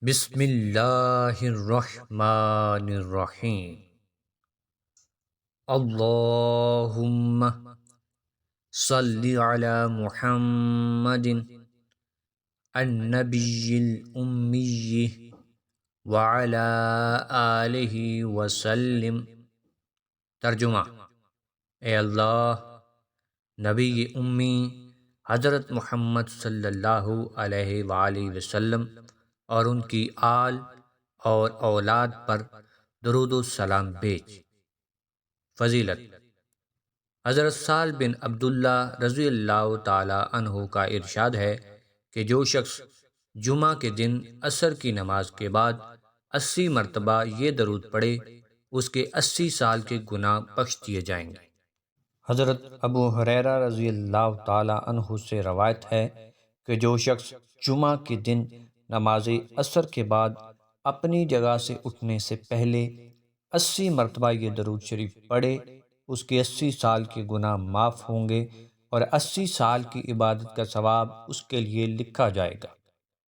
بسم اللہ الرحمن الرحیم۔ اللہم صلی علی محمد النبی الامی وعلی آلہ وسلم۔ ترجمہ: اے اللہ، نبی امی حضرت محمد صلی اللہ علیہ وآلہ وسلم اور ان کی آل اور اولاد پر درود و سلام بھیج۔ فضیلت: حضرت سہل بن عبداللہ رضی اللہ تعالی عنہ کا ارشاد ہے کہ جو شخص جمعہ کے دن عصر کی نماز کے بعد 80 مرتبہ یہ درود پڑھے، اس کے 80 سال کے گناہ بخش دیے جائیں گے۔ حضرت ابو ہریرہ رضی اللہ تعالی عنہ سے روایت ہے کہ جو شخص جمعہ کے دن نماز عصر کے بعد اپنی جگہ سے اٹھنے سے پہلے 80 مرتبہ یہ درود شریف پڑھے، اس کے 80 سال کے گناہ معاف ہوں گے اور 80 سال کی عبادت کا ثواب اس کے لیے لکھا جائے گا۔